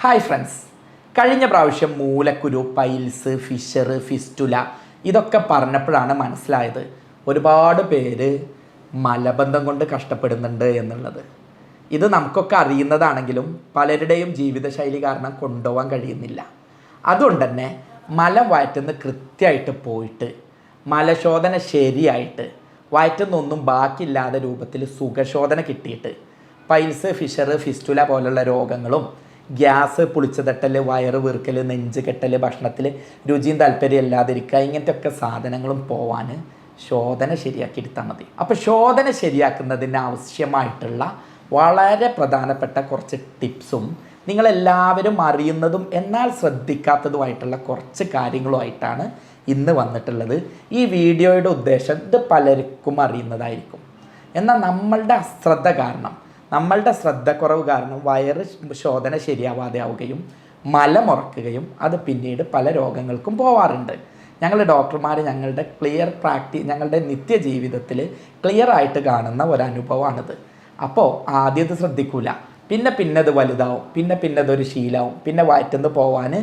Hi friends, കഴിഞ്ഞ പ്രാവശ്യം മൂലക്കുരു, piles, Fisher, fistula ഇതൊക്കെ പറഞ്ഞപ്പോഴാണ് മനസ്സിലായത് ഒരുപാട് പേര് മലബന്ധം കൊണ്ട് കഷ്ടപ്പെടുന്നുണ്ട് എന്നുള്ളത്. ഇത് നമുക്കൊക്കെ അറിയുന്നതാണെങ്കിലും പലരുടെയും ജീവിതശൈലി കാരണം കൊണ്ടുപോകാൻ കഴിയുന്നില്ല. അതുകൊണ്ട് തന്നെ മലം വയറ്റുന്ന കൃത്യമായിട്ട് പോയിട്ട് മലശോധന ശരിയായിട്ട് വയറ്റുന്നൊന്നും ബാക്കിയില്ലാത്ത രൂപത്തിൽ സുഖശോധന കിട്ടിയിട്ട് പൈൽസ്, ഫിഷർ, ഫിസ്റ്റുല പോലുള്ള രോഗങ്ങളും ഗ്യാസ്, പുളിച്ചതട്ടൽ, വയറ് വീർക്കൽ, നെഞ്ച് കെട്ടൽ, ഭക്ഷണത്തിൽ രുചിയും താല്പര്യം ഇല്ലാതിരിക്കുക, ഇങ്ങനത്തെ ഒക്കെ സാധനങ്ങളും പോവാൻ ശോധന ശരിയാക്കി എടുത്താൽ മതി. അപ്പോൾ ശോധന ശരിയാക്കുന്നതിന് ആവശ്യമായിട്ടുള്ള വളരെ പ്രധാനപ്പെട്ട കുറച്ച് ടിപ്സും നിങ്ങളെല്ലാവരും അറിയുന്നതും എന്നാൽ ശ്രദ്ധിക്കാത്തതുമായിട്ടുള്ള കുറച്ച് കാര്യങ്ങളുമായിട്ടാണ് ഇന്ന് വന്നിട്ടുള്ളത്. ഈ വീഡിയോയുടെ ഉദ്ദേശം ഇത് പലർക്കും അറിയുന്നതായിരിക്കും, എന്നാൽ നമ്മളുടെ അശ്രദ്ധ കാരണം, നമ്മളുടെ ശ്രദ്ധക്കുറവ് കാരണം വയറ് ശോധന ശരിയാവാതെ ആവുകയും മലമുറക്കുകയും അത് പിന്നീട് പല രോഗങ്ങൾക്കും പോവാറുണ്ട്. ഞങ്ങൾ ഡോക്ടർമാർ ഞങ്ങളുടെ നിത്യജീവിതത്തിൽ ക്ലിയറായിട്ട് കാണുന്ന ഒരനുഭവമാണിത്. അപ്പോൾ ആദ്യം ഇത് ശ്രദ്ധിക്കൂല, പിന്നെ അത് വലുതാവും, പിന്നെ അതൊരു ശീലമാവും, പിന്നെ വയറ്റുന്ന് പോവാൻ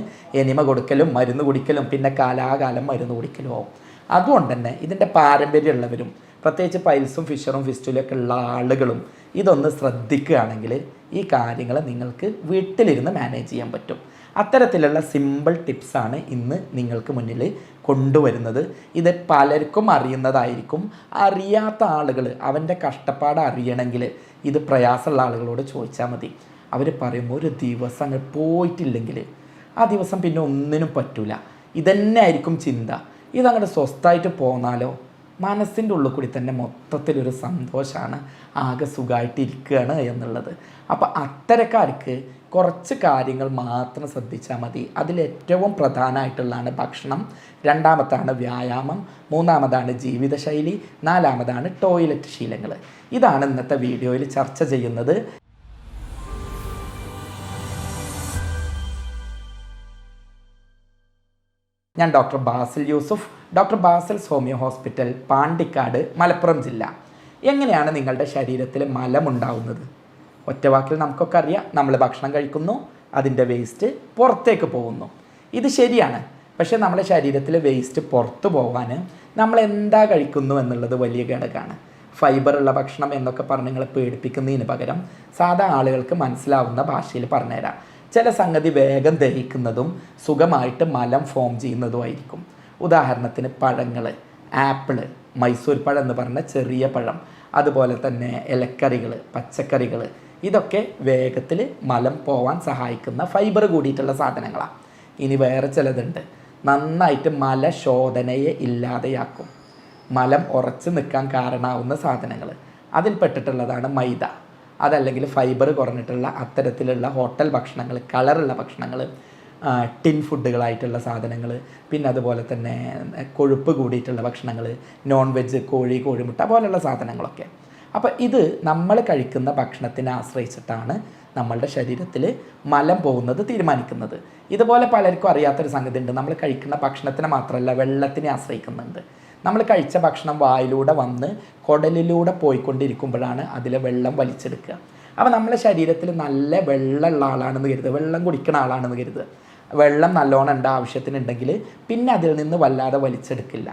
എനിമ കൊടുക്കലും മരുന്ന് കുടിക്കലും പിന്നെ കാലാകാലം മരുന്ന് കുടിക്കലും ആവും. അതുകൊണ്ട് തന്നെ ഇതിൻ്റെ പാരമ്പര്യമുള്ളവരും പ്രത്യേകിച്ച് പൈൽസും ഫിഷറും ഫിസ്റ്റുലൊക്കെ ഉള്ള ആളുകളും ഇതൊന്ന് ശ്രദ്ധിക്കുകയാണെങ്കിൽ ഈ കാര്യങ്ങൾ നിങ്ങൾക്ക് വീട്ടിലിരുന്ന് മാനേജ് ചെയ്യാൻ പറ്റും. അത്തരത്തിലുള്ള സിമ്പിൾ ടിപ്സാണ് ഇന്ന് നിങ്ങൾക്ക് മുന്നിൽ കൊണ്ടുവരുന്നത്. ഇത് പലർക്കും അറിയുന്നതായിരിക്കും. അറിയാത്ത ആളുകൾ അവൻ്റെ കഷ്ടപ്പാട് അറിയണമെങ്കിൽ ഇത് പ്രയാസമുള്ള ആളുകളോട് ചോദിച്ചാൽ മതി. അവർ പറയും ഒരു ദിവസം അങ്ങ് പോയിട്ടില്ലെങ്കിൽ ആ ദിവസം പിന്നെ ഒന്നിനും പറ്റൂല. ഇതന്നെ ആയിരിക്കും ചിന്ത. ഇതങ്ങോട്ട് സ്വസ്ഥമായിട്ട് പോന്നാലോ, മനസ്സിൻ്റെ ഉള്ളിൽ കൂടി തന്നെ മൊത്തത്തിലൊരു സന്തോഷമാണ്, ആകെ സുഖമായിട്ടിരിക്കുകയാണ് എന്നുള്ളത്. അപ്പോൾ അത്തരക്കാർക്ക് കുറച്ച് കാര്യങ്ങൾ മാത്രം ശ്രദ്ധിച്ചാൽ മതി. അതിലേറ്റവും പ്രധാനമായിട്ടുള്ളതാണ് ഭക്ഷണം, രണ്ടാമത്താണ് വ്യായാമം, മൂന്നാമതാണ് ജീവിതശൈലി, നാലാമതാണ് ടോയ്ലറ്റ് ശീലങ്ങൾ. ഇതാണ് ഇന്നത്തെ വീഡിയോയിൽ ചർച്ച ചെയ്യുന്നത്. ഞാൻ doctor Basil Yusuf, doctor Basil's homeo hospital, Pandikkad, Malappuram ജില്ല. എങ്ങനെയാണ് നിങ്ങളുടെ ശരീരത്തിൽ മലമുണ്ടാവുന്നത്? ഒറ്റവാക്കിൽ നമുക്കൊക്കെ അറിയാം. നമ്മൾ ഭക്ഷണം കഴിക്കുന്നു, അതിൻ്റെ വേസ്റ്റ് പുറത്തേക്ക് പോകുന്നു. ഇത് ശരിയാണ്. പക്ഷേ നമ്മുടെ ശരീരത്തിൽ വേസ്റ്റ് പുറത്തു പോകാൻ നമ്മൾ എന്താ കഴിക്കുന്നു എന്നുള്ളത് വലിയ ഘടകമാണ്. ഫൈബറുള്ള ഭക്ഷണം എന്നൊക്കെ പറഞ്ഞ് നിങ്ങളെ പേടിപ്പിക്കുന്നതിന് പകരം സാധാ ആളുകൾക്ക് മനസ്സിലാവുന്ന ഭാഷയിൽ പറഞ്ഞുതരാം. ചില സംഗതി വേഗം ദഹിക്കുന്നതും സുഖമായിട്ട് മലം ഫോം ചെയ്യുന്നതുമായിരിക്കും. ഉദാഹരണത്തിന് പഴങ്ങൾ, ആപ്പിള്, മൈസൂർ പഴം എന്ന് പറഞ്ഞ ചെറിയ പഴം, അതുപോലെ തന്നെ ഇലക്കറികൾ, പച്ചക്കറികൾ, ഇതൊക്കെ വേഗത്തിൽ മലം പോവാൻ സഹായിക്കുന്ന ഫൈബർ കൂടിയിട്ടുള്ള സാധനങ്ങളാണ്. ഇനി വേറെ ചിലതുണ്ട്, നന്നായിട്ട് മലശോധനയെ ഇല്ലാതെയാക്കും, മലം ഉറച്ചു നിൽക്കാൻ കാരണമാവുന്ന സാധനങ്ങൾ. അതിൽപ്പെട്ടിട്ടുള്ളതാണ് മൈദ, അതല്ലെങ്കിൽ ഫൈബർ കുറഞ്ഞിട്ടുള്ള അത്തരത്തിലുള്ള ഹോട്ടൽ ഭക്ഷണങ്ങൾ, കളറുള്ള ഭക്ഷണങ്ങൾ, ടിൻ ഫുഡുകളായിട്ടുള്ള സാധനങ്ങൾ, പിന്നെ അതുപോലെ തന്നെ കൊഴുപ്പ് കൂടിയിട്ടുള്ള ഭക്ഷണങ്ങൾ, നോൺ വെജ്, കോഴിമുട്ട പോലുള്ള സാധനങ്ങളൊക്കെ. അപ്പോൾ ഇത് നമ്മൾ കഴിക്കുന്ന ഭക്ഷണത്തിനെ ആശ്രയിച്ചിട്ടാണ് നമ്മളുടെ ശരീരത്തിൽ മലം പോകുന്നത് തീരുമാനിക്കുന്നത്. ഇതുപോലെ പലർക്കും അറിയാത്തൊരു സംഗതി ഉണ്ട്. നമ്മൾ കഴിക്കുന്ന ഭക്ഷണത്തിനെ മാത്രമല്ല വെള്ളത്തിനെ ആശ്രയിക്കുന്നുണ്ട്. നമ്മൾ കഴിച്ച ഭക്ഷണം വായിലൂടെ വന്ന് കുടലിലൂടെ പോയിക്കൊണ്ടിരിക്കുമ്പോഴാണ് അതിലെ വെള്ളം വലിച്ചെടുക്കുക. അപ്പോൾ നമ്മളെ ശരീരത്തിൽ നല്ല വെള്ളമുള്ള ആളാണെന്ന് കരുതുക, വെള്ളം കുടിക്കുന്ന ആളാണെന്ന് കരുതുക. വെള്ളം നല്ലോണം ഉണ്ട്, ആവശ്യത്തിനുണ്ടെങ്കിൽ പിന്നെ അതിൽ നിന്ന് വല്ലാതെ വലിച്ചെടുക്കില്ല.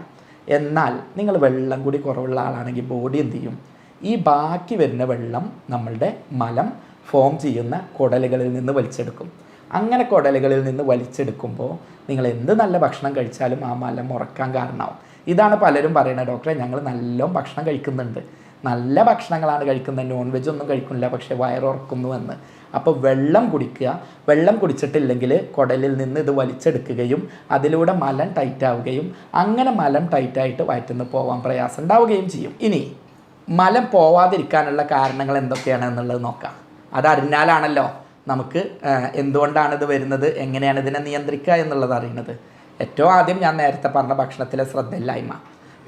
എന്നാൽ നിങ്ങൾ വെള്ളം കൂടി കുറവുള്ള ആളാണെങ്കിൽ ബോഡി എന്ത് ചെയ്യും? ഈ ബാക്കി വരുന്ന വെള്ളം നമ്മളുടെ മലം ഫോം ചെയ്യുന്ന കുടലുകളിൽ നിന്ന് വലിച്ചെടുക്കും. അങ്ങനെ കുടലുകളിൽ നിന്ന് വലിച്ചെടുക്കുമ്പോൾ നിങ്ങൾ എന്ത് നല്ല ഭക്ഷണം കഴിച്ചാലും ആ മലം ഉറക്കാൻ കാരണമാവും. ഇതാണ് പലരും പറയുന്നത്, ഡോക്ടറെ ഞങ്ങൾ നല്ലോണം ഭക്ഷണം കഴിക്കുന്നുണ്ട്, നല്ല ഭക്ഷണങ്ങളാണ് കഴിക്കുന്നത്, നോൺ വെജ് ഒന്നും കഴിക്കുന്നില്ല, പക്ഷേ വയറുറക്കുന്നു എന്ന്. അപ്പോൾ വെള്ളം കുടിക്കുക. വെള്ളം കുടിച്ചിട്ടില്ലെങ്കിൽ കുടലിൽ നിന്ന് ഇത് വലിച്ചെടുക്കുകയും അതിലൂടെ മലം ടൈറ്റാവുകയും അങ്ങനെ മലം ടൈറ്റായിട്ട് വയറ്റുന്ന് പോകാൻ പ്രയാസം ഉണ്ടാവുകയും ചെയ്യും. ഇനി മലം പോവാതിരിക്കാനുള്ള കാരണങ്ങൾ എന്തൊക്കെയാണ് എന്നുള്ളത് നോക്കാം. അതറിഞ്ഞാലാണല്ലോ നമുക്ക് എന്തുകൊണ്ടാണ് ഇത് വരുന്നത്, എങ്ങനെയാണ് ഇതിനെ നിയന്ത്രിക്കുക എന്നുള്ളത് അറിയുന്നത്. ഏറ്റവും ആദ്യം ഞാൻ നേരത്തെ പറഞ്ഞ ഭക്ഷണത്തിലെ ശ്രദ്ധയില്ലായ്മ,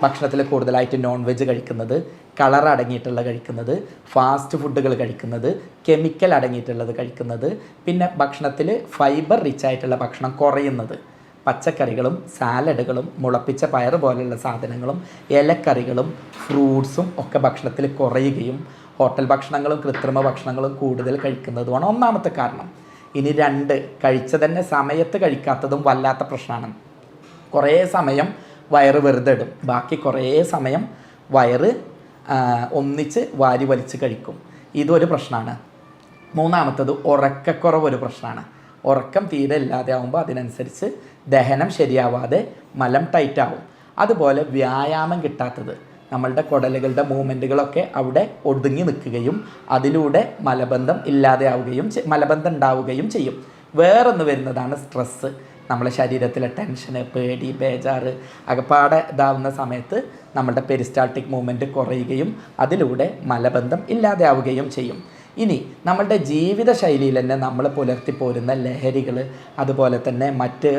ഭക്ഷണത്തിൽ കൂടുതലായിട്ട് നോൺ വെജ് കഴിക്കുന്നത്, കളർ അടങ്ങിയിട്ടുള്ള കഴിക്കുന്നത്, ഫാസ്റ്റ് ഫുഡുകൾ കഴിക്കുന്നത്, കെമിക്കൽ അടങ്ങിയിട്ടുള്ളത് കഴിക്കുന്നത്, പിന്നെ ഭക്ഷണത്തിൽ ഫൈബർ റിച്ച് ആയിട്ടുള്ള ഭക്ഷണം കുറയുന്നത്, പച്ചക്കറികളും സാലഡുകളും മുളപ്പിച്ച പയർ പോലുള്ള സാധനങ്ങളും ഇലക്കറികളും ഫ്രൂട്ട്സും ഒക്കെ ഭക്ഷണത്തിൽ കുറയുകയും ഹോട്ടൽ ഭക്ഷണങ്ങളും കൃത്രിമ ഭക്ഷണങ്ങളും കൂടുതൽ കഴിക്കുന്നതുമാണ് ഒന്നാമത്തെ കാരണം. ഇനി 2, കഴിച്ച തന്നെ സമയത്ത് കഴിക്കാത്തതും വല്ലാത്ത പ്രശ്നമാണ്. കുറേ സമയം വയറ് വെറുതെ ഇടും, ബാക്കി കുറേ സമയം വയറ് ഒന്നിച്ച് വാരി വലിച്ച് കഴിക്കും. ഇതൊരു പ്രശ്നമാണ്. 3-മത്തത് ഉറക്കക്കുറവ് ഒരു പ്രശ്നമാണ്. ഉറക്കം തീരെ ഇല്ലാതെ ആകുമ്പോൾ അതിനനുസരിച്ച് ദഹനം ശരിയാവാതെ മലം ടൈറ്റാവും. അതുപോലെ വ്യായാമം കിട്ടാത്തത്, നമ്മളുടെ കുടലുകളുടെ മൂവ്മെൻറ്റുകളൊക്കെ അവിടെ ഒതുങ്ങി നിൽക്കുകയും അതിലൂടെ മലബന്ധം മലബന്ധം ഉണ്ടാവുകയും ചെയ്യും. വേറൊന്ന് വരുന്നതാണ് സ്ട്രെസ്സ്. നമ്മളെ ശരീരത്തിലെ ടെൻഷന്, പേടി, ബേജാറ് അകപ്പാടെ ഇതാവുന്ന സമയത്ത് നമ്മളുടെ പെരിസ്റ്റാൾട്ടിക് മൂവ്മെൻറ്റ് കുറയുകയും അതിലൂടെ മലബന്ധം ഇല്ലാതെയാവുകയും ചെയ്യും. ഇനി നമ്മളുടെ ജീവിതശൈലിയിൽ തന്നെ നമ്മൾ പുലർത്തിപ്പോരുന്ന ലഹരികൾ, അതുപോലെ തന്നെ മറ്റ്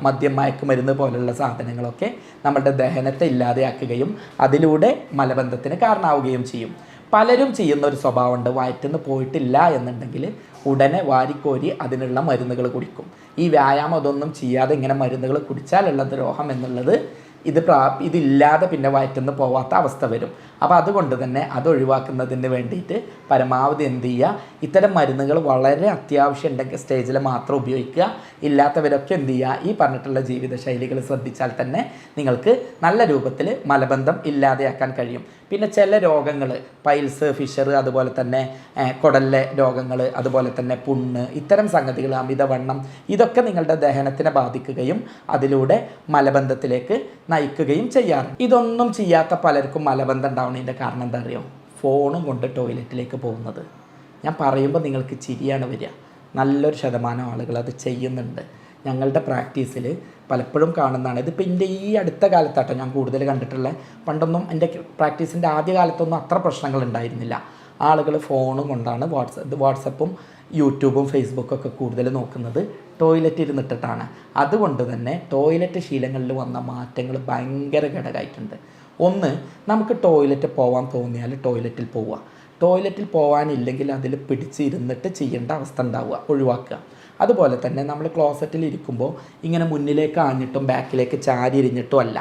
മദ്യം, മയക്കുമരുന്ന് പോലുള്ള സാധനങ്ങളൊക്കെ നമ്മളുടെ ദഹനത്തെ ഇല്ലാതെയാക്കുകയും അതിലൂടെ മലബന്ധത്തിന് കാരണമാവുകയും ചെയ്യും. പലരും ചെയ്യുന്ന ഒരു സ്വഭാവമുണ്ട്, വയറ്റിന്ന് പോയിട്ടില്ല എന്നുണ്ടെങ്കിൽ ഉടനെ വാരിക്കോരി അതിനുള്ള മരുന്നുകൾ കുടിക്കും. ഈ വ്യായാമം അതൊന്നും ചെയ്യാതെ ഇങ്ങനെ മരുന്നുകൾ കുടിച്ചാലുള്ള ദ്രോഹം എന്നുള്ളത് ഇതില്ലാതെ പിന്നെ വയറ്റിന്ന് പോവാത്ത അവസ്ഥ വരും. അപ്പോൾ അതുകൊണ്ട് തന്നെ അത് ഒഴിവാക്കുന്നതിന് വേണ്ടിയിട്ട് പരമാവധി എന്ത് ചെയ്യുക, ഇത്തരം മരുന്നുകൾ വളരെ അത്യാവശ്യം ഉണ്ടെങ്കിൽ സ്റ്റേജിൽ മാത്രം ഉപയോഗിക്കുക. ഇല്ലാത്തവരൊക്കെ എന്ത് ചെയ്യുക, ഈ പറഞ്ഞിട്ടുള്ള ജീവിതശൈലികൾ ശ്രദ്ധിച്ചാൽ തന്നെ നിങ്ങൾക്ക് നല്ല രൂപത്തിൽ മലബന്ധം ഇല്ലാതെയാക്കാൻ കഴിയും. പിന്നെ ചില രോഗങ്ങൾ, പൈൽസ്, ഫിഷർ, അതുപോലെ തന്നെ കുടലിലെ രോഗങ്ങൾ, അതുപോലെ തന്നെ പുണ്ണ്, ഇത്തരം സംഗതികൾ, അമിതവണ്ണം, ഇതൊക്കെ നിങ്ങളുടെ ദഹനത്തിനെ ബാധിക്കുകയും അതിലൂടെ മലബന്ധത്തിലേക്ക് നയിക്കുകയും ചെയ്യാറുണ്ട്. ഇതൊന്നും ചെയ്യാത്ത പലർക്കും മലബന്ധം ഉണ്ടാവുന്നതിൻ്റെ കാരണം എന്താ അറിയോ? ഫോണും കൊണ്ട് ടോയ്ലറ്റിലേക്ക് പോകുന്നത്. ഞാൻ പറയുമ്പോൾ നിങ്ങൾക്ക് ചിരിയാണ് വരിക. നല്ലൊരു ശതമാനം ആളുകൾ അത് ചെയ്യുന്നുണ്ട്. ഞങ്ങളുടെ പ്രാക്ടീസിൽ പലപ്പോഴും കാണുന്നതാണ്. ഇതിപ്പോൾ എൻ്റെ ഈ അടുത്ത കാലത്താട്ടോ ഞാൻ കൂടുതൽ കണ്ടിട്ടുള്ളത്. പണ്ടൊന്നും എൻ്റെ പ്രാക്ടീസിൻ്റെ ആദ്യ കാലത്തൊന്നും അത്ര പ്രശ്നങ്ങൾ ഉണ്ടായിരുന്നില്ല. ആളുകൾ ഫോണും കൊണ്ടാണ് വാട്സപ്പും യൂട്യൂബും ഫേസ്ബുക്കൊക്കെ കൂടുതൽ നോക്കുന്നത് ടോയ്ലറ്റ് ഇരുന്നിട്ടിട്ടാണ്. അതുകൊണ്ട് തന്നെ ടോയ്ലറ്റ് ശീലങ്ങളിൽ വന്ന മാറ്റങ്ങൾ ഭയങ്കര ഘടകമായിട്ടുണ്ട്. ഒന്ന്, നമുക്ക് ടോയ്ലറ്റ് പോകാൻ തോന്നിയാൽ ടോയ്ലറ്റിൽ പോവുക. ടോയ്ലറ്റിൽ പോകാനില്ലെങ്കിൽ അതിൽ പിടിച്ചിരുന്നിട്ട് ചെയ്യേണ്ട അവസ്ഥ ഉണ്ടാവുക, ഒഴിവാക്കുക. അതുപോലെ തന്നെ നമ്മൾ ക്ലോസറ്റിൽ ഇരിക്കുമ്പോൾ ഇങ്ങനെ മുന്നിലേക്ക് ആഞ്ഞിട്ടും ബാക്കിലേക്ക് ചാരി ഇരിഞ്ഞിട്ടും അല്ല,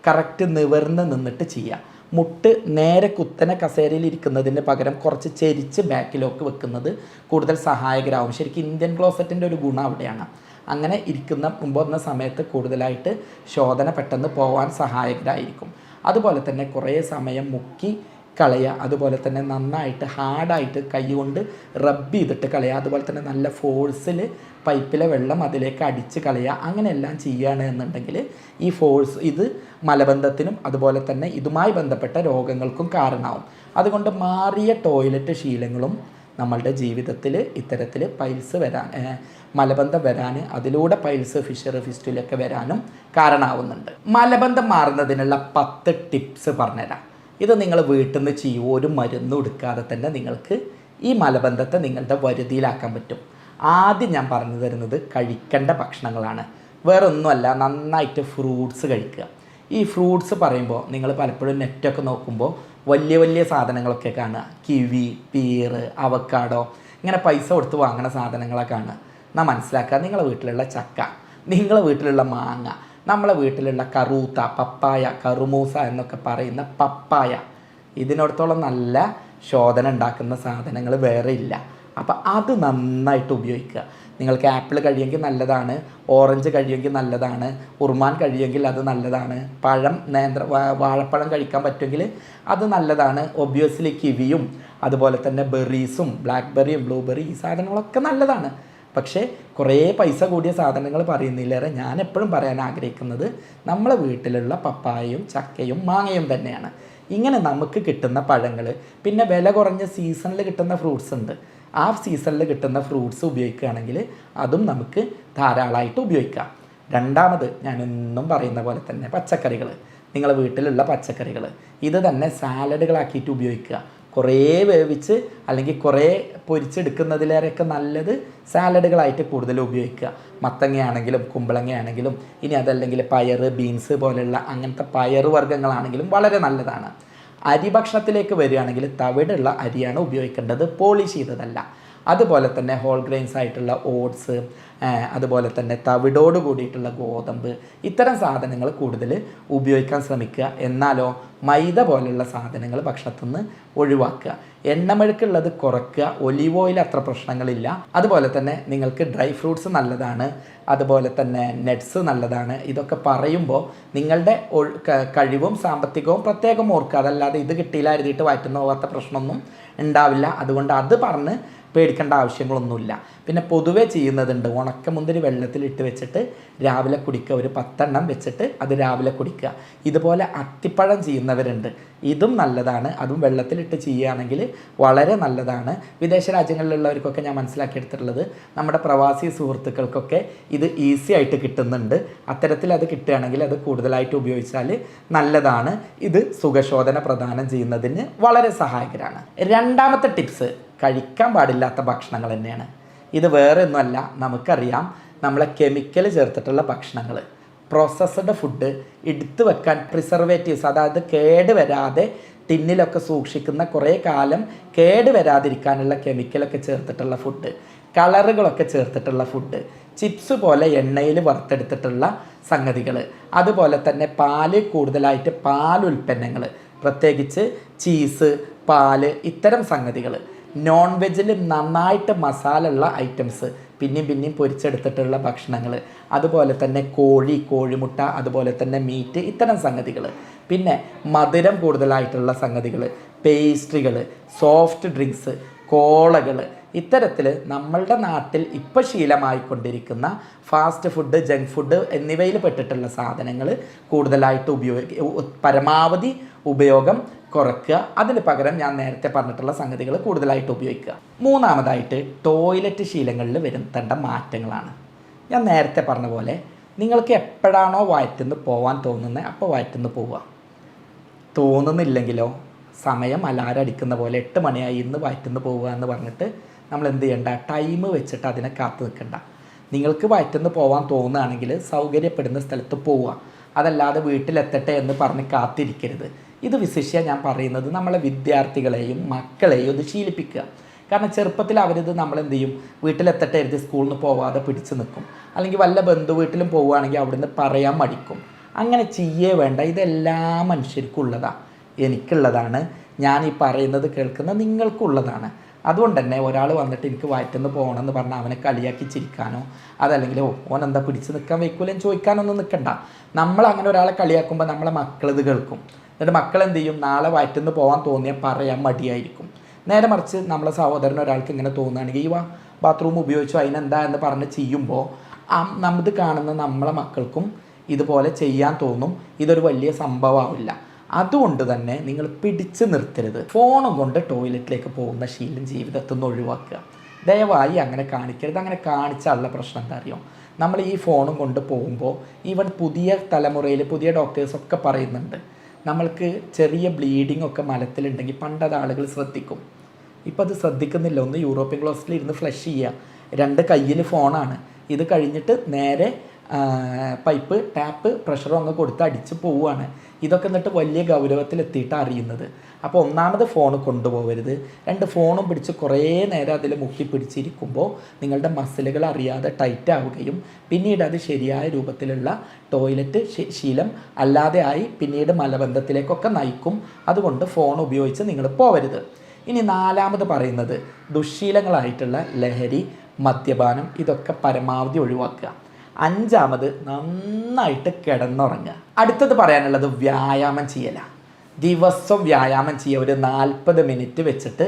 കറക്റ്റ് നിവർന്ന് നിന്നിട്ട് ചെയ്യുക. മുട്ട് നേരെ കുത്തനെ കസേരയിൽ ഇരിക്കുന്നതിന് പകരം കുറച്ച് ചെരിച്ച് ബാക്കിലേക്ക് വെക്കുന്നത് കൂടുതൽ സഹായകരാകും. ശരിക്കും ഇന്ത്യൻ ക്ലോസറ്റിൻ്റെ ഒരു ഗുണം അവിടെയാണ്. അങ്ങനെ മുമ്പ് സമയത്ത് കൂടുതലായിട്ട് ശോധന പെട്ടെന്ന് പോകാൻ സഹായകരായിരിക്കും. അതുപോലെ തന്നെ കുറേ സമയം മുക്കി കളയുക. അതുപോലെ തന്നെ നന്നായിട്ട് ഹാർഡായിട്ട് കൈ കൊണ്ട് റബ്ബ് ചെയ്തിട്ട് കളയുക. അതുപോലെ തന്നെ നല്ല ഫോഴ്സിൽ പൈപ്പിലെ വെള്ളം അതിലേക്ക് അടിച്ച് കളയുക. അങ്ങനെയെല്ലാം ചെയ്യുകയാണ് എന്നുണ്ടെങ്കിൽ ഈ ഫോഴ്സ് ഇത് മലബന്ധത്തിനും അതുപോലെ തന്നെ ഇതുമായി ബന്ധപ്പെട്ട രോഗങ്ങൾക്കും കാരണമാവും. അതുകൊണ്ട് മാറിയ ടോയ്ലറ്റ് ശീലങ്ങളും നമ്മളുടെ ജീവിതത്തിൽ ഇത്തരത്തിൽ പൈൽസ് മലബന്ധം വരാൻ, അതിലൂടെ പൈൽസ്, ഫിഷർ, ഫിസ്റ്റുലൊക്കെ വരാനും കാരണമാവുന്നുണ്ട്. മലബന്ധം മാറുന്നതിനുള്ള 10 ടിപ്സ് പറഞ്ഞുതരാം. ഇത് നിങ്ങൾ വീട്ടിൽ നിന്ന് ചെയ്യുമോ, ഒരു മരുന്നും എടുക്കാതെ തന്നെ നിങ്ങൾക്ക് ഈ മലബന്ധത്തെ നിങ്ങളുടെ വരുതിയിലാക്കാൻ പറ്റും. ആദ്യം ഞാൻ പറഞ്ഞു തരുന്നത് കഴിക്കേണ്ട ഭക്ഷണങ്ങളാണ്. വേറൊന്നുമല്ല, നന്നായിട്ട് ഫ്രൂട്ട്സ് കഴിക്കുക. ഈ ഫ്രൂട്ട്സ് പറയുമ്പോൾ നിങ്ങൾ പലപ്പോഴും നെറ്റൊക്കെ നോക്കുമ്പോൾ വലിയ വലിയ സാധനങ്ങളൊക്കെ കാണുക. കിവി, പീറ്, അവക്കാഡോ, ഇങ്ങനെ പൈസ കൊടുത്ത് വാങ്ങുന്ന സാധനങ്ങളൊക്കെ കാണുക. എന്നാൽ മനസ്സിലാക്കുക, നിങ്ങളുടെ വീട്ടിലുള്ള ചക്ക, നിങ്ങളുടെ വീട്ടിലുള്ള മാങ്ങ, നമ്മളെ വീട്ടിലുള്ള കറൂത്ത, പപ്പായ, കറുമൂസ എന്നൊക്കെ പറയുന്ന പപ്പായ, ഇതിനോടത്തോളം നല്ല ശോധന ഉണ്ടാക്കുന്ന സാധനങ്ങൾ വേറെ ഇല്ല. അപ്പോൾ അത് നന്നായിട്ട് ഉപയോഗിക്കുക. നിങ്ങൾക്ക് ആപ്പിൾ കഴിയുമെങ്കിൽ നല്ലതാണ്, ഓറഞ്ച് കഴിയുമെങ്കിൽ നല്ലതാണ്, ഉറുമാൻ കഴിയുമെങ്കിൽ അത് നല്ലതാണ്, പഴം വാഴപ്പഴം കഴിക്കാൻ പറ്റുമെങ്കിൽ അത് നല്ലതാണ്. ഒബ്വിയസ്ലി കിവിയും അതുപോലെ തന്നെ ബെറീസും, ബ്ലാക്ക്ബെറിയും ബ്ലൂബെറി, ഈ സാധനങ്ങളൊക്കെ നല്ലതാണ്. പക്ഷേ കുറേ പൈസ കൂടിയ സാധനങ്ങൾ പറയുന്നില്ലേറെ ഞാൻ എപ്പോഴും പറയാൻ ആഗ്രഹിക്കുന്നത് നമ്മളെ വീട്ടിലുള്ള പപ്പായയും ചക്കയും മാങ്ങയും തന്നെയാണ്. ഇങ്ങനെ നമുക്ക് കിട്ടുന്ന പഴങ്ങൾ, പിന്നെ വില കുറഞ്ഞ സീസണിൽ കിട്ടുന്ന ഫ്രൂട്ട്സ് ഉണ്ട്. ആ സീസണിൽ കിട്ടുന്ന ഫ്രൂട്ട്സ് ഉപയോഗിക്കുകയാണെങ്കിൽ അതും നമുക്ക് ധാരാളമായിട്ട് ഉപയോഗിക്കാം. രണ്ടാമത് ഞാനെന്നും പറയുന്ന പോലെ തന്നെ പച്ചക്കറികൾ, നിങ്ങളുടെ വീട്ടിലുള്ള പച്ചക്കറികൾ ഇത് തന്നെ സാലഡുകളാക്കിയിട്ട് ഉപയോഗിക്കുക. കുറേ വേവിച്ച് അല്ലെങ്കിൽ കുറേ പൊരിച്ചെടുക്കുന്നതിലേറെയൊക്കെ നല്ലത് സാലഡുകളായിട്ട് കൂടുതൽ ഉപയോഗിക്കുക. മത്തങ്ങയാണെങ്കിലും കുമ്പളങ്ങയാണെങ്കിലും, ഇനി അതല്ലെങ്കിൽ പയർ, ബീൻസ് പോലെയുള്ള അങ്ങനത്തെ പയർ വർഗ്ഗങ്ങളാണെങ്കിലും വളരെ നല്ലതാണ്. അരി ഭക്ഷണത്തിലേക്ക് വരികയാണെങ്കിൽ തവിടുള്ള അരിയാണ് ഉപയോഗിക്കേണ്ടത്, പോളിഷ് ചെയ്തതല്ല. അതുപോലെ തന്നെ ഹോൾ ഗ്രെയിൻസ് ആയിട്ടുള്ള ഓട്സ്, അതുപോലെ തന്നെ തവിടോട് കൂടിയിട്ടുള്ള ഗോതമ്പ്, ഇത്തരം സാധനങ്ങൾ കൂടുതൽ ഉപയോഗിക്കാൻ ശ്രമിക്കുക. എന്നാലോ മൈദ പോലെയുള്ള സാധനങ്ങൾ ഭക്ഷണത്തിൽ നിന്ന് ഒഴിവാക്കുക. എണ്ണമെഴുക്കുള്ളത് കുറയ്ക്കുക. ഒലീവ് ഓയിൽ അത്ര പ്രശ്നങ്ങളില്ല. അതുപോലെ തന്നെ നിങ്ങൾക്ക് ഡ്രൈ ഫ്രൂട്ട്സ് നല്ലതാണ്, അതുപോലെ തന്നെ നട്ട്സ് നല്ലതാണ്. ഇതൊക്കെ പറയുമ്പോൾ നിങ്ങളുടെ കഴിവും സാമ്പത്തികവും പ്രത്യേകം ഓർക്കുക. അതല്ലാതെ ഇത് കിട്ടിയില്ല എഴുതിയിട്ട് വയറ്റുന്ന പോകാത്ത പ്രശ്നമൊന്നും ഉണ്ടാവില്ല. അതുകൊണ്ട് അത് പറഞ്ഞ് പേടിക്കേണ്ട ആവശ്യങ്ങളൊന്നുമില്ല. പിന്നെ പൊതുവേ ചെയ്യുന്നതുണ്ട്, ഉണക്കമുന്തിരി വെള്ളത്തിലിട്ട് വെച്ചിട്ട് രാവിലെ കുടിക്കുക. ഒരു 10 എണ്ണം വെച്ചിട്ട് അത് രാവിലെ കുടിക്കുക. ഇതുപോലെ അത്തിപ്പഴം ചെയ്യുന്നവരുണ്ട്, ഇതും നല്ലതാണ്. അതും വെള്ളത്തിലിട്ട് ചെയ്യുകയാണെങ്കിൽ വളരെ നല്ലതാണ്. വിദേശ രാജ്യങ്ങളിലുള്ളവർക്കൊക്കെ ഞാൻ മനസ്സിലാക്കിയെടുത്തിട്ടുള്ളത് നമ്മുടെ പ്രവാസി സുഹൃത്തുക്കൾക്കൊക്കെ ഇത് ഈസി ആയിട്ട് കിട്ടുന്നുണ്ട്. അത്തരത്തിൽ അത് കിട്ടുകയാണെങ്കിൽ അത് കൂടുതലായിട്ട് ഉപയോഗിച്ചാൽ നല്ലതാണ്. ഇത് സുഖശോധന പ്രദാനം ചെയ്യുന്നതിന് വളരെ സഹായകരമാണ്. രണ്ടാമത്തെ ടിപ്സ് കഴിക്കാൻ പാടില്ലാത്ത ഭക്ഷണങ്ങൾ തന്നെയാണ്. ഇത് വേറെ ഒന്നുമല്ല, നമുക്കറിയാം നമ്മളെ കെമിക്കൽ ചേർത്തിട്ടുള്ള ഭക്ഷണങ്ങൾ, പ്രോസസ്ഡ് ഫുഡ്, എടുത്തു വെക്കാൻ പ്രിസർവേറ്റീവ്സ്, അതായത് കേടുവരാതെ ടിന്നിലൊക്കെ സൂക്ഷിക്കുന്ന കുറേ കാലം കേടുവരാതിരിക്കാനുള്ള കെമിക്കലൊക്കെ ചേർത്തിട്ടുള്ള ഫുഡ്, കളറുകളൊക്കെ ചേർത്തിട്ടുള്ള ഫുഡ്, ചിപ്സ് പോലെ എണ്ണയിൽ വറുത്തെടുത്തിട്ടുള്ള സംഗതികൾ, അതുപോലെ തന്നെ പാല് കൂടുതലായിട്ട് പാലുൽപ്പന്നങ്ങൾ, പ്രത്യേകിച്ച് ചീസ്, പാല്, ഇത്തരം സംഗതികൾ, നോൺ വെജിൽ നന്നായിട്ട് മസാല ഉള്ള ഐറ്റംസ്, പിന്നെയും പൊരിച്ചെടുത്തിട്ടുള്ള ഭക്ഷണങ്ങൾ, അതുപോലെ തന്നെ കോഴിമുട്ട, അതുപോലെ തന്നെ മീറ്റ്, ഇത്തരം സംഗതികൾ, പിന്നെ മധുരം കൂടുതലായിട്ടുള്ള സംഗതികൾ, പേസ്ട്രികൾ, സോഫ്റ്റ് ഡ്രിങ്ക്സ്, കോളകൾ, ഇത്തരത്തിൽ നമ്മളുടെ നാട്ടിൽ ഇപ്പോൾ ശീലമായിക്കൊണ്ടിരിക്കുന്ന ഫാസ്റ്റ് ഫുഡ്, ജങ്ക് ഫുഡ് എന്നിവയിൽ പെട്ടിട്ടുള്ള സാധനങ്ങൾ കൂടുതലായിട്ട് പരമാവധി ഉപയോഗം കുറയ്ക്കുക. അതിന് പകരം ഞാൻ നേരത്തെ പറഞ്ഞിട്ടുള്ള സംഗതികൾ കൂടുതലായിട്ട് ഉപയോഗിക്കുക. മൂന്നാമതായിട്ട് ടോയ്ലറ്റ് ശീലങ്ങളിൽ വരുത്തേണ്ട മാറ്റങ്ങളാണ്. ഞാൻ നേരത്തെ പറഞ്ഞ പോലെ നിങ്ങൾക്ക് എപ്പോഴാണോ വയറ്റിന്ന് പോകാൻ തോന്നുന്നത് അപ്പോൾ വയറ്റിന്ന് പോവുക. തോന്നുന്നില്ലെങ്കിലോ സമയം അലാരം അടിക്കുന്ന പോലെ 8 മണിയായി ഇന്ന് വയറ്റിന്ന് പോവുക എന്ന് പറഞ്ഞിട്ട് നമ്മൾ എന്ത് ചെയ്യണ്ട, ടൈം വെച്ചിട്ട് അതിനെ കാത്തു നിൽക്കണ്ട. നിങ്ങൾക്ക് വയറ്റിന്ന് പോകാൻ തോന്നുകയാണെങ്കിൽ സൗകര്യപ്പെടുന്ന സ്ഥലത്ത് പോവുക. അതല്ലാതെ വീട്ടിലെത്തട്ടെ എന്ന് പറഞ്ഞ് കാത്തിരിക്കരുത്. ഇത് വിശിഷ്യ ഞാൻ പറയുന്നത് നമ്മളെ വിദ്യാർത്ഥികളെയും മക്കളെയും ഇത് ശീലിപ്പിക്കുക. കാരണം ചെറുപ്പത്തിൽ അവരിത് നമ്മളെന്ത് ചെയ്യും, വീട്ടിലെത്തട്ടെ എഴുതി സ്കൂളിൽ നിന്ന് പോവാതെ പിടിച്ച് നിൽക്കും. അല്ലെങ്കിൽ വല്ല ബന്ധു വീട്ടിലും പോവുകയാണെങ്കിൽ അവിടുന്ന് പറയാൻ മടിക്കും. അങ്ങനെ ചെയ്യേ വേണ്ട. ഇതെല്ലാ മനുഷ്യർക്കും ഉള്ളതാണ്, എനിക്കുള്ളതാണ്, ഞാൻ ഈ പറയുന്നത് കേൾക്കുന്ന നിങ്ങൾക്കുള്ളതാണ്. അതുകൊണ്ട് തന്നെ ഒരാൾ വന്നിട്ട് എനിക്ക് വയറ്റിന്ന് പോകണമെന്ന് പറഞ്ഞാൽ അവനെ കളിയാക്കി ചിരിക്കാനോ അതല്ലെങ്കിൽ ഓനെന്താ പിടിച്ച് നിൽക്കാൻ വയ്ക്കൂലെന്ന് ചോദിക്കാനൊന്നും നിൽക്കണ്ട. നമ്മളങ്ങനെ ഒരാളെ കളിയാക്കുമ്പോൾ നമ്മളെ മക്കളിത് കേൾക്കും. എന്നിട്ട് മക്കൾ എന്ത് ചെയ്യും, നാളെ വയറ്റിന്ന് പോകാൻ തോന്നിയാൽ പറയാൻ മടിയായിരിക്കും. നേരെ മറിച്ച് നമ്മളെ സഹോദരൻ ഒരാൾക്ക് ഇങ്ങനെ തോന്നുകയാണെങ്കിൽ ഈ ബാത്റൂം ഉപയോഗിച്ചു അതിനെന്താ എന്ന് പറഞ്ഞ് ചെയ്യുമ്പോൾ നമ്മത് കാണുന്ന നമ്മളെ മക്കൾക്കും ഇതുപോലെ ചെയ്യാൻ തോന്നും. ഇതൊരു വലിയ സംഭവമാവില്ല. അതുകൊണ്ട് തന്നെ നിങ്ങൾ പിടിച്ച് നിർത്തരുത്. ഫോണും കൊണ്ട് ടോയ്ലറ്റിലേക്ക് പോകുന്ന ശീലം ജീവിതത്തിൽ നിന്ന് ഒഴിവാക്കുക. ദയവായി അങ്ങനെ കാണിക്കരുത്. അങ്ങനെ കാണിച്ചാലുള്ള പ്രശ്നം എന്താ അറിയോ, നമ്മൾ ഈ ഫോണും കൊണ്ട് പോകുമ്പോൾ ഈവൻ പുതിയ തലമുറയിൽ പുതിയ ഡോക്ടേഴ്സൊക്കെ പറയുന്നുണ്ട്, നമ്മൾക്ക് ചെറിയ ബ്ലീഡിംഗ് ഒക്കെ മലത്തിലുണ്ടെങ്കിൽ പണ്ടത് ആളുകൾ ശ്രദ്ധിക്കും. ഇപ്പോൾ അത് ശ്രദ്ധിക്കുന്നില്ല. ഒന്ന് യൂറോപ്യൻ ക്ലോസറ്റിൽ ഇരുന്ന് ഫ്ലഷ് ചെയ്യുക, 2 കയ്യിൽ ഫോണാണ്. ഇത് കഴിഞ്ഞിട്ട് നേരെ പൈപ്പ് ടാപ്പ് പ്രഷറും അങ്ങ് കൊടുത്ത് അടിച്ച് പോവുകയാണ്. ഇതൊക്കെ എന്നിട്ട് വലിയ ഗൗരവത്തിലെത്തിയിട്ട് അറിയുന്നത്. അപ്പോൾ ഒന്നാമത് ഫോൺ കൊണ്ടുപോകരുത്. 2 ഫോണും പിടിച്ച് കുറേ നേരം അതിൽ മുക്കി പിടിച്ചിരിക്കുമ്പോൾ നിങ്ങളുടെ മസിലുകൾ അറിയാതെ ടൈറ്റ് ആവുകയും പിന്നീട് അത് ശരിയായ രൂപത്തിലുള്ള ടോയ്ലറ്റ് ശീലം അല്ലാതെ ആയി പിന്നീട് മലബന്ധത്തിലേക്കൊക്കെ നയിക്കും. അതുകൊണ്ട് ഫോൺ ഉപയോഗിച്ച് നിങ്ങൾ പോവരുത്. ഇനി 4ാമത് പറയുന്നത് ദുശ്ശീലങ്ങളായിട്ടുള്ള ലഹരി, മദ്യപാനം, ഇതൊക്കെ പരമാവധി ഒഴിവാക്കുക. 5ാമത് നന്നായിട്ട് കിടന്നുറങ്ങുക. അടുത്തത് പറയാനുള്ളത് വ്യായാമം ചെയ്യലാണ്. ദിവസം വ്യായാമം ചെയ്യുക. ഒരു 40 മിനിറ്റ് വെച്ചിട്ട്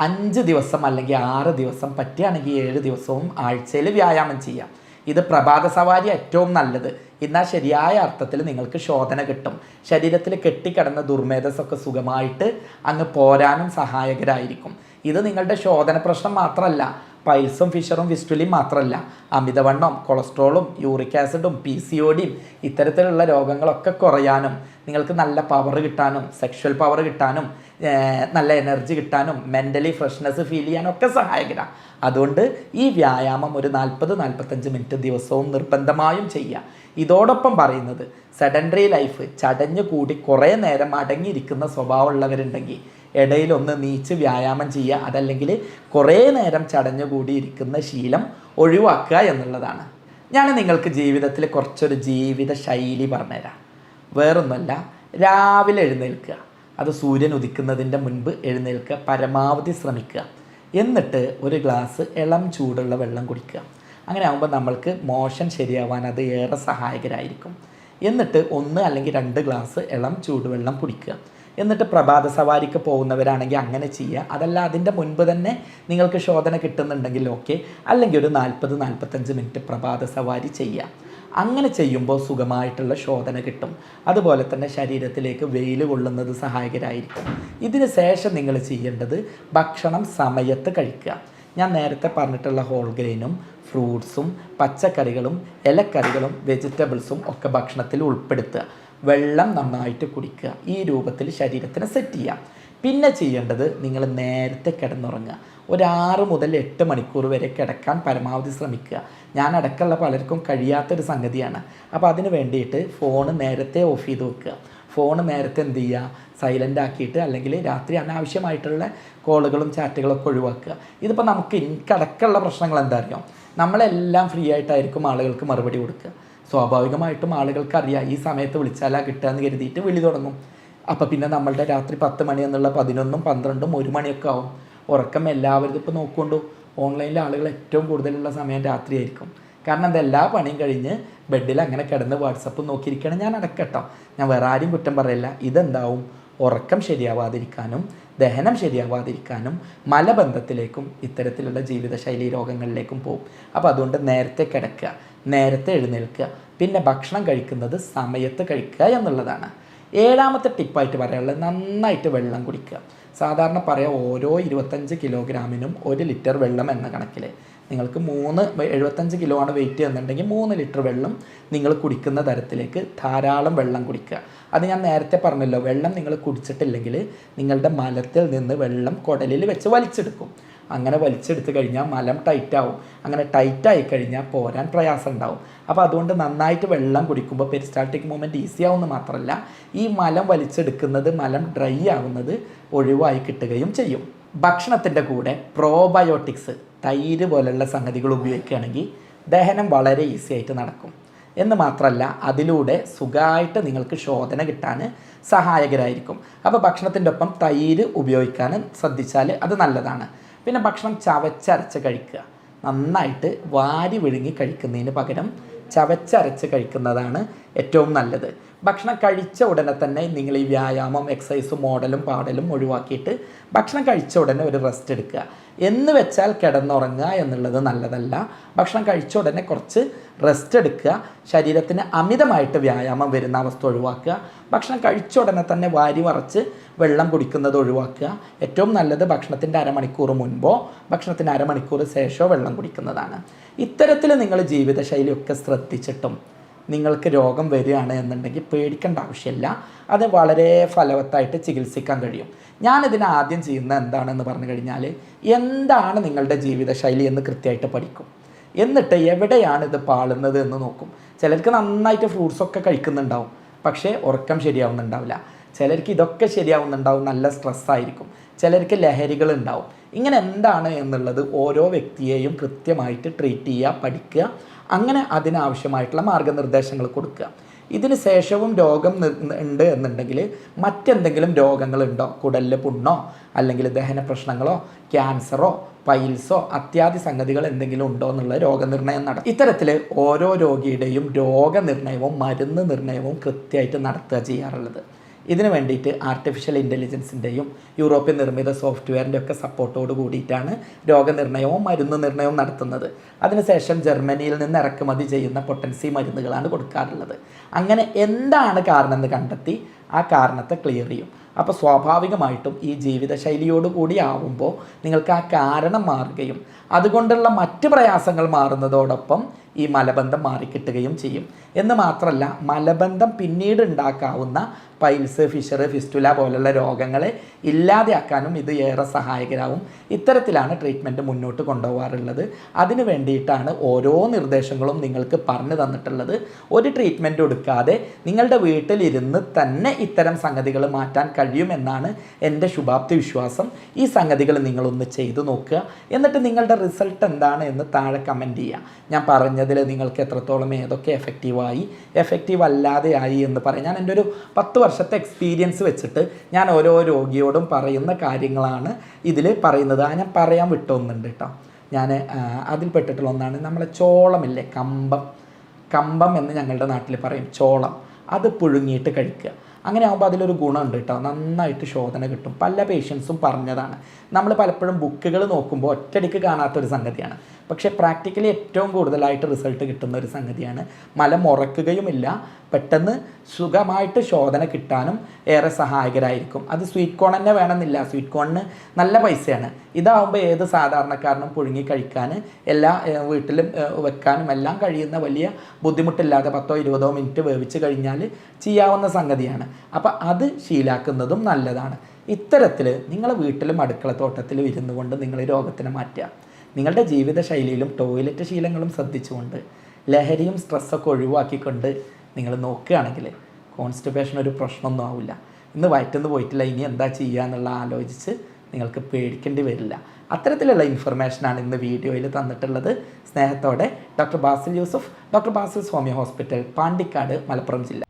5 ദിവസം അല്ലെങ്കിൽ 6 ദിവസം, പറ്റുകയാണെങ്കിൽ 7 ദിവസവും ആഴ്ചയിൽ വ്യായാമം ചെയ്യാം. ഇത് പ്രഭാത സവാരി ഏറ്റവും നല്ലത്. എന്നാൽ ശരിയായ അർത്ഥത്തിൽ നിങ്ങൾക്ക് ശോധന കിട്ടും. ശരീരത്തിൽ കെട്ടിക്കിടന്ന ദുർമേധസ്സൊക്കെ സുഖമായിട്ട് അങ്ങ് പോരാനും സഹായകരായിരിക്കും. ഇത് നിങ്ങളുടെ ശോധന പ്രശ്നം മാത്രമല്ല, പൈൽസും ഫിഷറും ഫിസ്റ്റുലയും മാത്രമല്ല, അമിതവണ്ണം, കൊളസ്ട്രോളും യൂറിക് ആസിഡും PCODയും ഇത്തരത്തിലുള്ള രോഗങ്ങളൊക്കെ കുറയാനും നിങ്ങൾക്ക് നല്ല പവർ കിട്ടാനും സെക്ഷൽ പവർ കിട്ടാനും നല്ല എനർജി കിട്ടാനും മെൻ്റലി ഫ്രഷ്നെസ് ഫീൽ ചെയ്യാനൊക്കെ സഹായകരമാണ്. അതുകൊണ്ട് ഈ വ്യായാമം ഒരു 40-45 മിനിറ്റ് ദിവസവും നിർബന്ധമായും ചെയ്യുക. ഇതോടൊപ്പം പറയുന്നത് സെഡൻഡറി ലൈഫ്, ചടഞ്ഞു കൂടി കുറേ നേരം അടങ്ങിയിരിക്കുന്ന സ്വഭാവമുള്ളവരുണ്ടെങ്കിൽ ഇടയിലൊന്ന് നീച്ച് വ്യായാമം ചെയ്യുക, അതല്ലെങ്കിൽ കുറേ നേരം ചടഞ്ഞുകൂടി ഇരിക്കുന്ന ശീലം ഒഴിവാക്കുക എന്നുള്ളതാണ്. ഞാൻ നിങ്ങൾക്ക് ജീവിതത്തിൽ കുറച്ചൊരു ജീവിത ശൈലി പറഞ്ഞുതരാം. വേറൊന്നുമല്ല, രാവിലെ എഴുന്നേൽക്കുക, അത് സൂര്യൻ ഉദിക്കുന്നതിൻ്റെ മുൻപ് എഴുന്നേൽക്കുക, പരമാവധി ശ്രമിക്കുക. എന്നിട്ട് ഒരു ഗ്ലാസ് ഇളം ചൂടുള്ള വെള്ളം കുടിക്കുക. അങ്ങനെ ആകുമ്പോൾ നമ്മൾക്ക് മോഷൻ ശരിയാവാൻ അത് ഏറെ സഹായകരമായിരിക്കും. എന്നിട്ട് 1 അല്ലെങ്കിൽ 2 ഗ്ലാസ് ഇളം ചൂടുവെള്ളം കുടിക്കുക. എന്നിട്ട് പ്രഭാത സവാരിക്ക് പോകുന്നവരാണെങ്കിൽ അങ്ങനെ ചെയ്യുക. അതല്ല അതിൻ്റെ മുൻപ് തന്നെ നിങ്ങൾക്ക് ശോധന കിട്ടുന്നുണ്ടെങ്കിൽ ഓക്കെ, അല്ലെങ്കിൽ ഒരു 40-45 മിനിറ്റ് പ്രഭാത സവാരി ചെയ്യുക. അങ്ങനെ ചെയ്യുമ്പോൾ സുഖമായിട്ടുള്ള ശോധന കിട്ടും. അതുപോലെ തന്നെ ശരീരത്തിലേക്ക് വെയിൽ കൊള്ളുന്നത് സഹായകരമായിരിക്കും. ഇതിന് ശേഷം നിങ്ങൾ ചെയ്യേണ്ടത് ഭക്ഷണം സമയത്ത് കഴിക്കുക. ഞാൻ നേരത്തെ പറഞ്ഞിട്ടുള്ള ഹോൾ ഗ്രെയിനും ഫ്രൂട്ട്സും പച്ചക്കറികളും ഇലക്കറികളും വെജിറ്റബിൾസും ഒക്കെ ഭക്ഷണത്തിൽ ഉൾപ്പെടുത്തുക. വെള്ളം നന്നായിട്ട് കുടിക്കുക. ഈ രൂപത്തിൽ ശരീരത്തിനെ സെറ്റ് ചെയ്യുക. പിന്നെ ചെയ്യേണ്ടത് നിങ്ങൾ നേരത്തെ കിടന്നുറങ്ങുക. ഒരു 6 മുതൽ 8 മണിക്കൂർ വരെ കിടക്കാൻ പരമാവധി ശ്രമിക്കുക. ഞാൻ അടക്കമുള്ള പലർക്കും കഴിയാത്തൊരു സംഗതിയാണ്. അപ്പോൾ അതിന് വേണ്ടിയിട്ട് ഫോണ് നേരത്തെ ഓഫ് ചെയ്ത് വെക്കുക. ഫോണ് നേരത്തെ എന്ത് ചെയ്യുക, സൈലൻ്റ് ആക്കിയിട്ട്, അല്ലെങ്കിൽ രാത്രി അനാവശ്യമായിട്ടുള്ള കോളുകളും ചാറ്റുകളൊക്കെ ഒഴിവാക്കുക. ഇതിപ്പോൾ എനിക്കടക്കമുള്ള പ്രശ്നങ്ങൾ എന്താ അറിയാം, നമ്മളെല്ലാം ഫ്രീ ആയിട്ടായിരിക്കും ആളുകൾക്ക് മറുപടി കൊടുക്കുക. സ്വാഭാവികമായിട്ടും ആളുകൾക്കറിയാം ഈ സമയത്ത് വിളിച്ചാലാ കിട്ടുക എന്ന് കരുതിയിട്ട് വിളി തുടങ്ങും. അപ്പോൾ പിന്നെ നമ്മളുടെ രാത്രി 10 മണി എന്നുള്ള 11, 12, 1 മണിയൊക്കെ ആവും. ഉറക്കം എല്ലാവരും ഇപ്പോൾ നോക്കുകൊണ്ടു, ഓൺലൈനിൽ ആളുകൾ ഏറ്റവും കൂടുതലുള്ള സമയം രാത്രിയായിരിക്കും. കാരണം അതെല്ലാ പണിയും കഴിഞ്ഞ് ബെഡിൽ അങ്ങനെ കിടന്ന് വാട്സപ്പ് നോക്കിയിരിക്കണം. ഞാൻ അടക്കട്ടോ, ഞാൻ വേറെ ആരും കുറ്റം പറയില്ല. ഇതെന്താവും, ഉറക്കം ശരിയാവാതിരിക്കാനും ദഹനം ശരിയാവാതിരിക്കാനും മലബന്ധത്തിലേക്കും ഇത്തരത്തിലുള്ള ജീവിതശൈലി രോഗങ്ങളിലേക്കും പോകും. അപ്പോൾ അതുകൊണ്ട് നേരത്തെ കിടക്കുക, നേരത്തെ എഴുന്നേൽക്കുക, പിന്നെ ഭക്ഷണം കഴിക്കുന്നത് സമയത്ത് കഴിക്കുക എന്നുള്ളതാണ്. 7ാമത്തെ ടിപ്പായിട്ട് പറയാനുള്ളത് നന്നായിട്ട് വെള്ളം കുടിക്കുക. സാധാരണ പറയാം ഓരോ 25 കിലോഗ്രാമിനും 1 ലിറ്റർ വെള്ളം എന്ന കണക്കിൽ. നിങ്ങൾക്ക് 75 കിലോ ആണ് വെയിറ്റ് എന്നുണ്ടെങ്കിൽ 3 ലിറ്റർ വെള്ളം നിങ്ങൾ കുടിക്കുന്ന തരത്തിലേക്ക് ധാരാളം വെള്ളം കുടിക്കുക. അത് ഞാൻ നേരത്തെ പറഞ്ഞല്ലോ, വെള്ളം നിങ്ങൾ കുടിച്ചിട്ടില്ലെങ്കിൽ നിങ്ങളുടെ മലത്തിൽ നിന്ന് വെള്ളം കുടലിൽ വെച്ച് വലിച്ചെടുക്കും. അങ്ങനെ വലിച്ചെടുത്ത് കഴിഞ്ഞാൽ മലം ടൈറ്റാവും. അങ്ങനെ ടൈറ്റായി കഴിഞ്ഞാൽ പോരാൻ പ്രയാസം ഉണ്ടാവും. അപ്പോൾ അതുകൊണ്ട് നന്നായിട്ട് വെള്ളം കുടിക്കുമ്പോൾ പെരിസ്റ്റാൾട്ടിക് മൂവ്മെൻറ്റ് ഈസി ആവുമെന്ന് മാത്രമല്ല, ഈ മലം വലിച്ചെടുക്കുന്നത്, മലം ഡ്രൈ ആവുന്നത് ഒഴിവായി കിട്ടുകയും ചെയ്യും. ഭക്ഷണത്തിൻ്റെ കൂടെ പ്രോബയോട്ടിക്സ്, തൈര് പോലുള്ള സംഗതികൾ ഉപയോഗിക്കുകയാണെങ്കിൽ ദഹനം വളരെ ഈസി ആയിട്ട് നടക്കും. എന്ന് മാത്രമല്ല, അതിലൂടെ സുഖമായിട്ട് നിങ്ങൾക്ക് ശോധന കിട്ടാൻ സഹായകരമായിരിക്കും. അപ്പോൾ ഭക്ഷണത്തിൻ്റെ ഒപ്പം തൈര് ഉപയോഗിക്കാൻ ശ്രദ്ധിച്ചാൽ അത് നല്ലതാണ്. പിന്നെ ഭക്ഷണം ചവച്ചരച്ച് കഴിക്കുക. നന്നായിട്ട് വാരി വിഴുങ്ങി കഴിക്കുന്നതിന് പകരം ചവച്ചരച്ച് കഴിക്കുന്നതാണ് ഏറ്റവും നല്ലത്. ഭക്ഷണം കഴിച്ച ഉടനെ തന്നെ നിങ്ങൾ ഈ വ്യായാമം, എക്സസൈസും, മോഡലും പാടലും ഒഴിവാക്കിയിട്ട് ഭക്ഷണം കഴിച്ച ഉടനെ ഒരു റെസ്റ്റ് എടുക്കുക. എന്ന് വെച്ചാൽ കിടന്നുറങ്ങുക എന്നുള്ളത് നല്ലതല്ല. ഭക്ഷണം കഴിച്ച ഉടനെ കുറച്ച് റെസ്റ്റ് എടുക്കുക. ശരീരത്തിന് അമിതമായിട്ട് വ്യായാമം വരുന്ന അവസ്ഥ ഒഴിവാക്കുക. ഭക്ഷണം കഴിച്ച ഉടനെ തന്നെ വാരി വറച്ച് വെള്ളം കുടിക്കുന്നത് ഒഴിവാക്കുക. ഏറ്റവും നല്ലത് ഭക്ഷണത്തിൻ്റെ അരമണിക്കൂർ മുൻപോ ഭക്ഷണത്തിന് അരമണിക്കൂർ ശേഷമോ വെള്ളം കുടിക്കുന്നതാണ്. ഇത്തരത്തിൽ നിങ്ങൾ ജീവിതശൈലിയൊക്കെ ശ്രദ്ധിച്ചിട്ടും നിങ്ങൾക്ക് രോഗം വരികയാണ് എന്നുണ്ടെങ്കിൽ പേടിക്കേണ്ട ആവശ്യമില്ല. അത് വളരെ ഫലവത്തായിട്ട് ചികിത്സിക്കാൻ കഴിയും. ഞാനിതിന് ആദ്യം ചെയ്യുന്നത് എന്താണെന്ന് പറഞ്ഞു കഴിഞ്ഞാൽ, എന്താണ് നിങ്ങളുടെ ജീവിതശൈലി എന്ന് കൃത്യമായിട്ട് പഠിക്കും. എന്നിട്ട് എവിടെയാണ് ഇത് പാളുന്നത് എന്ന് നോക്കും. ചിലർക്ക് നന്നായിട്ട് ഫ്രൂട്ട്സൊക്കെ കഴിക്കുന്നുണ്ടാവും, പക്ഷേ ഉറക്കം ശരിയാവുന്നുണ്ടാവില്ല. ചിലർക്ക് ഇതൊക്കെ ശരിയാവുന്നുണ്ടാവും, നല്ല സ്ട്രെസ്സായിരിക്കും. ചിലർക്ക് ലഹരികൾ ഉണ്ടാവും. ഇങ്ങനെ എന്താണ് എന്നുള്ളത് ഓരോ വ്യക്തിയെയും കൃത്യമായിട്ട് ട്രീറ്റ് ചെയ്യുക, പഠിക്കുക. അങ്ങനെ അതിനാവശ്യമായിട്ടുള്ള മാർഗ്ഗനിർദ്ദേശങ്ങൾ കൊടുക്കുക. ഇതിന് ശേഷവും രോഗം ഉണ്ട് എന്നുണ്ടെങ്കിൽ മറ്റെന്തെങ്കിലും രോഗങ്ങളുണ്ടോ, കുടലിൽ പുണ്ണോ അല്ലെങ്കിൽ ദഹന പ്രശ്നങ്ങളോ ക്യാൻസറോ പൈൽസോ അത്യാദി സംഗതികൾ എന്തെങ്കിലും ഉണ്ടോ എന്നുള്ള രോഗനിർണയം നടത്തും. ഇത്തരത്തിൽ ഓരോ രോഗിയുടെയും രോഗനിർണയവും മരുന്ന് നിർണയവും കൃത്യമായിട്ട് നടത്തുക ചെയ്യാറുള്ളത്. ഇതിനു വേണ്ടിയിട്ട് ആർട്ടിഫിഷ്യൽ ഇൻ്റലിജൻസിൻ്റെയും യൂറോപ്യൻ നിർമ്മിത സോഫ്റ്റ്വെയറിൻ്റെ ഒക്കെ സപ്പോർട്ടോട് കൂടിയിട്ടാണ് രോഗനിർണയവും മരുന്ന് നിർണയവും നടത്തുന്നത്. അതിനുശേഷം ജർമ്മനിയിൽ നിന്ന് ഇറക്കുമതി ചെയ്യുന്ന പൊട്ടൻസി മരുന്നുകളാണ് കൊടുക്കാറുള്ളത്. അങ്ങനെ എന്താണ് കാരണം എന്ന് കണ്ടെത്തി ആ കാരണത്തെ ക്ലിയർ ചെയ്യും. അപ്പോൾ സ്വാഭാവികമായിട്ടും ഈ ജീവിതശൈലിയോട് കൂടി ആവുമ്പോൾ നിങ്ങൾക്ക് ആ കാരണം മാറുകയും അതുകൊണ്ടുള്ള മറ്റ് പ്രയാസങ്ങൾ മാറുന്നതോടൊപ്പം ഈ മലബന്ധം മാറിക്കിട്ടുകയും ചെയ്യും. എന്ന് മാത്രമല്ല, മലബന്ധം പിന്നീട് ഉണ്ടാക്കാവുന്ന പൈൽസ്, ഫിഷർ, ഫിസ്റ്റുല പോലുള്ള രോഗങ്ങളെ ഇല്ലാതെയാക്കാനും ഇത് ഏറെ സഹായകരാകും. ഇത്തരത്തിലാണ് ട്രീറ്റ്മെൻറ്റ് മുന്നോട്ട് കൊണ്ടുപോകാറുള്ളത്. അതിനു വേണ്ടിയിട്ടാണ് ഓരോ നിർദ്ദേശങ്ങളും നിങ്ങൾക്ക് പറഞ്ഞു തന്നിട്ടുള്ളത്. ഒരു ട്രീറ്റ്മെൻറ്റ് എടുക്കാതെ നിങ്ങളുടെ വീട്ടിലിരുന്ന് തന്നെ ഇത്തരം സംഗതികൾ മാറ്റാൻ കഴിയുമെന്നാണ് എൻ്റെ ശുഭാപ്തി വിശ്വാസം. ഈ സംഗതികൾ നിങ്ങളൊന്ന് ചെയ്തു നോക്കുക. എന്നിട്ട് നിങ്ങളുടെ റിസൾട്ട് എന്താണ് എന്ന് താഴെ കമൻറ്റ് ചെയ്യുക. ഞാൻ പറഞ്ഞതിൽ നിങ്ങൾക്ക് എത്രത്തോളം ഏതൊക്കെ എഫക്റ്റീവായി, എഫക്റ്റീവ് അല്ലാതെയായി എന്ന് പറയാം. ഞാൻ എൻ്റെ ഒരു 10 വർഷത്തെ എക്സ്പീരിയൻസ് വെച്ചിട്ട് ഞാൻ ഓരോ രോഗിയോടും പറയുന്ന കാര്യങ്ങളാണ് ഇതിൽ പറയുന്നത്. ഞാൻ പറയാൻ വിട്ടൊന്നുണ്ട് കേട്ടോ. ഞാൻ അതിൽപ്പെട്ടിട്ടുള്ള ഒന്നാണ് നമ്മളെ ചോളമില്ലേ, കമ്പം എന്ന് ഞങ്ങളുടെ നാട്ടിൽ പറയും, ചോളം. അത് പുഴുങ്ങിയിട്ട് കഴിക്കുക. അങ്ങനെ ആകുമ്പോൾ അതിലൊരു ഗുണമുണ്ട് കേട്ടോ, നന്നായിട്ട് ശോധന കിട്ടും. പല പേഷ്യൻസും പറഞ്ഞതാണ്. നമ്മൾ പലപ്പോഴും ബുക്കുകൾ നോക്കുമ്പോൾ ഒറ്റയടിക്ക് കാണാത്തൊരു സംഗതിയാണ്, പക്ഷേ പ്രാക്ടിക്കലി ഏറ്റവും കൂടുതലായിട്ട് റിസൾട്ട് കിട്ടുന്ന ഒരു സംഗതിയാണ്. മലം ഉറക്കുകയുമില്ല, പെട്ടെന്ന് സുഖമായിട്ട് ശോധന കിട്ടാനും ഏറെ സഹായകരായിരിക്കും. അത് സ്വീറ്റ് കോൺ തന്നെ വേണമെന്നില്ല, സ്വീറ്റ് കോണിന് നല്ല പൈസയാണ്. ഇതാവുമ്പോൾ ഏത് സാധാരണക്കാരനും പുഴുങ്ങി കഴിക്കാൻ, എല്ലാ വീട്ടിലും വെക്കാനും എല്ലാം കഴിയുന്ന, വലിയ ബുദ്ധിമുട്ടില്ലാതെ 10-20 മിനിറ്റ് വേവിച്ച് കഴിഞ്ഞാൽ ചെയ്യാവുന്ന സംഗതിയാണ്. അപ്പോൾ അത് ശീലാക്കുന്നതും നല്ലതാണ്. ഇത്തരത്തിൽ നിങ്ങളെ വീട്ടിലും അടുക്കളത്തോട്ടത്തിലും ഇരുന്നു കൊണ്ട് നിങ്ങൾ ഈ രോഗത്തിനെ മാറ്റുക. നിങ്ങളുടെ ജീവിതശൈലിയിലും ടോയ്ലറ്റ് ശീലങ്ങളും ശ്രദ്ധിച്ചുകൊണ്ട് ലഹരിയും സ്ട്രെസ്സൊക്കെ ഒഴിവാക്കിക്കൊണ്ട് നിങ്ങൾ നോക്കുകയാണെങ്കിൽ കോൺസ്റ്റിപ്പേഷൻ ഒരു പ്രശ്നമൊന്നും ആവില്ല. ഇന്ന് വയറ്റിന്ന് പോയിട്ടില്ല, ഇനി എന്താ ചെയ്യുക എന്നുള്ള ആലോചിച്ച് നിങ്ങൾക്ക് പേടിക്കേണ്ടി വരില്ല. അത്തരത്തിലുള്ള ഇൻഫർമേഷനാണ് ഇന്ന് വീഡിയോയിൽ തന്നിട്ടുള്ളത്. സ്നേഹത്തോടെ doctor Basil Yusuf, doctor Basil's homeo hospital, Pandikkad, Malappuram ജില്ല.